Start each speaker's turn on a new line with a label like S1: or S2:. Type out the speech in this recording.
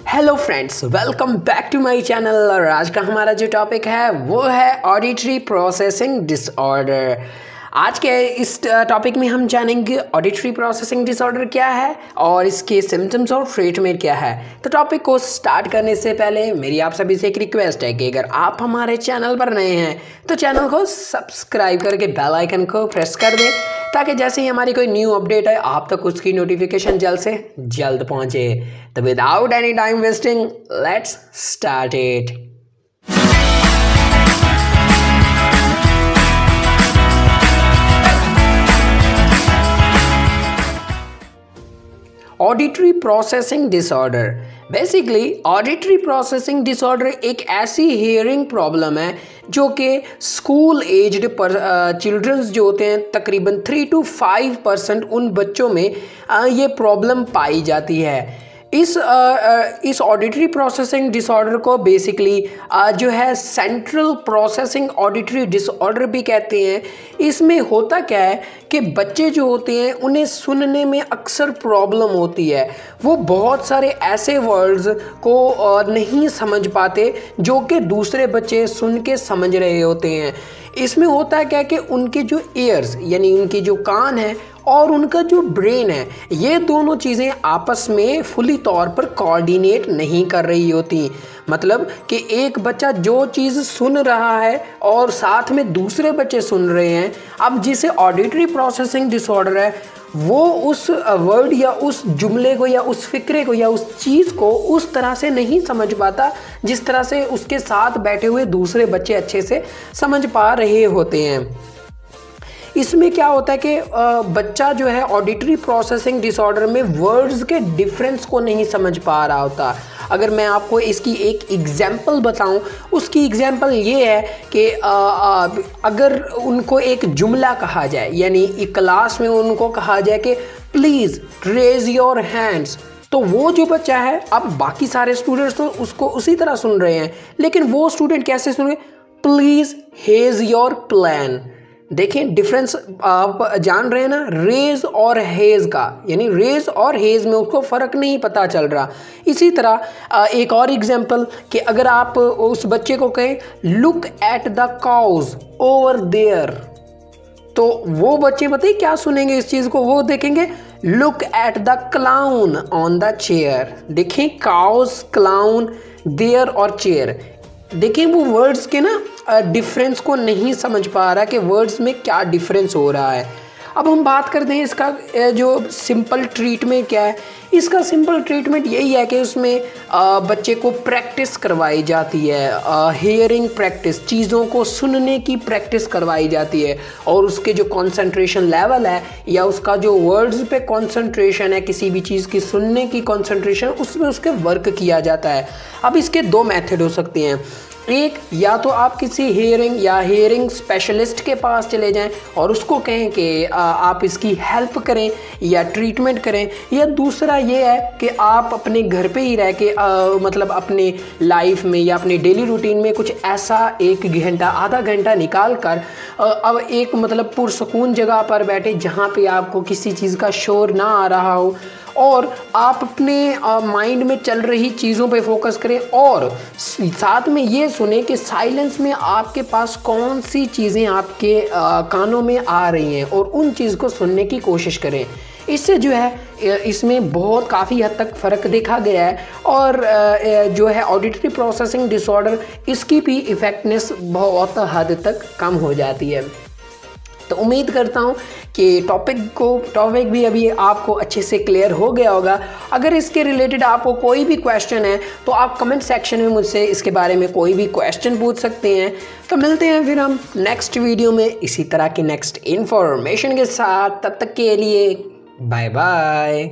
S1: Hello friends, welcome back to my channel. और आज का हमारा जो टॉपिक है वो है ऑडिटरी प्रोसेसिंग डिसऑर्डर। आज के इस टॉपिक में हम जानेंगे ऑडिटरी प्रोसेसिंग डिसऑर्डर क्या है और इसके सिम्टम्स और ट्रीटमेंट क्या है। तो टॉपिक को स्टार्ट करने से पहले मेरी आप सभी से एक रिक्वेस्ट है कि अगर आप हमारे चैनल पर नए हैं तो चैनल को सब्सक्राइब करके बेल आइकन को प्रेस कर दें ताकि जैसे ही हमारी कोई न्यू अपडेट है आप तक उसकी नोटिफिकेशन जल्द से जल्द पहुंचे। तो without any time wasting let's start it. Auditory processing disorder. Basically auditory processing disorder एक ऐसी हियरिंग प्रॉब्लम है जो कि स्कूल एज्ड चिल्ड्रंस जो होते हैं तकरीबन 3 to 5% उन बच्चों में ये प्रॉब्लम पाई जाती है। इस ऑडिटरी प्रोसेसिंग डिसऑर्डर को बेसिकली जो है सेंट्रल प्रोसेसिंग ऑडिटरी डिसऑर्डर भी कहते हैं। इसमें होता क्या है कि बच्चे जो होते हैं उन्हें सुनने में अक्सर प्रॉब्लम होती है। वो बहुत सारे ऐसे वर्ड्स को नहीं समझ पाते जो कि दूसरे बच्चे सुन के समझ रहे होते हैं। इसमें होता क्या है कि उनके जो ईयर्स यानी उनके जो कान हैं और उनका जो ब्रेन है ये दोनों चीज़ें आपस में फुली तौर पर कोऑर्डिनेट नहीं कर रही होती। मतलब कि एक बच्चा जो चीज़ सुन रहा है और साथ में दूसरे बच्चे सुन रहे हैं, अब जिसे ऑडिटरी प्रोसेसिंग डिसऑर्डर है वो उस वर्ड या उस जुमले को या उस फिक्रे को या उस चीज़ को उस तरह से नहीं समझ पाता जिस तरह से उसके साथ बैठे हुए दूसरे बच्चे अच्छे से समझ पा रहे होते हैं। इसमें क्या होता है कि बच्चा जो है ऑडिटरी प्रोसेसिंग डिसऑर्डर में वर्ड्स के डिफरेंस को नहीं समझ पा रहा होता। अगर मैं आपको इसकी एक एग्जांपल बताऊं, उसकी एग्जांपल ये है कि अगर उनको एक जुमला कहा जाए यानी एक क्लास में उनको कहा जाए कि प्लीज़ रेज योर हैंड्स, तो वो जो बच्चा है, अब बाकी सारे स्टूडेंट्स तो उसको उसी तरह सुन रहे हैं, लेकिन वो स्टूडेंट कैसे सुन रहे, प्लीज़ हेज योर प्लान। देखें डिफरेंस आप जान रहे हैं ना, रेज और हेज का, यानी रेज और हेज में उसको फ़र्क नहीं पता चल रहा। इसी तरह एक और एग्जांपल कि अगर आप उस बच्चे को कहें look at the cows over there, तो वो बच्चे बताइए क्या सुनेंगे इस चीज़ को, वो देखेंगे look at the clown on the chair. देखें काउज, क्लाउन, देयर और चेयर। देखिए वो वर्ड्स के ना डिफरेंस को नहीं समझ पा रहा कि वर्ड्स में क्या डिफरेंस हो रहा है। अब हम बात करते हैं इसका जो सिंपल ट्रीटमेंट क्या है। इसका सिंपल ट्रीटमेंट यही है कि उसमें बच्चे को प्रैक्टिस करवाई जाती है, हियरिंग प्रैक्टिस, चीज़ों को सुनने की प्रैक्टिस करवाई जाती है और उसके जो कंसंट्रेशन लेवल है या उसका जो वर्ड्स पे कंसंट्रेशन है, किसी भी चीज़ की सुनने की कंसंट्रेशन, उसमें उसके वर्क किया जाता है। अब इसके दो मेथड हो सकते हैं। एक, या तो आप किसी हियरिंग या हियरिंग स्पेशलिस्ट के पास चले जाएं और उसको कहें कि आप इसकी हेल्प करें या ट्रीटमेंट करें, या दूसरा ये है कि आप अपने घर पे ही रह के मतलब अपने लाइफ में या अपने डेली रूटीन में कुछ ऐसा 1 घंटा आधा घंटा निकाल कर अब एक मतलब पुरसकून जगह पर बैठे जहाँ पे आपको किसी चीज़ का शोर ना आ रहा हो और आप अपने माइंड में चल रही चीज़ों पे फोकस करें और साथ में ये सुने कि साइलेंस में आपके पास कौन सी चीज़ें आपके कानों में आ रही हैं और उन चीज़ को सुनने की कोशिश करें। इससे जो है इसमें बहुत काफ़ी हद तक फ़र्क देखा गया है और जो है ऑडिटरी प्रोसेसिंग डिसऑर्डर इसकी भी इफ़ेक्टनेस बहुत हद तक कम हो जाती है। तो उम्मीद करता हूँ कि टॉपिक भी अभी आपको अच्छे से क्लियर हो गया होगा। अगर इसके रिलेटेड आपको कोई भी क्वेश्चन है तो आप कमेंट सेक्शन में मुझसे इसके बारे में कोई भी क्वेश्चन पूछ सकते हैं। तो मिलते हैं फिर हम नेक्स्ट वीडियो में इसी तरह की नेक्स्ट इन्फॉर्मेशन के साथ। तब तक के लिए बाय बाय।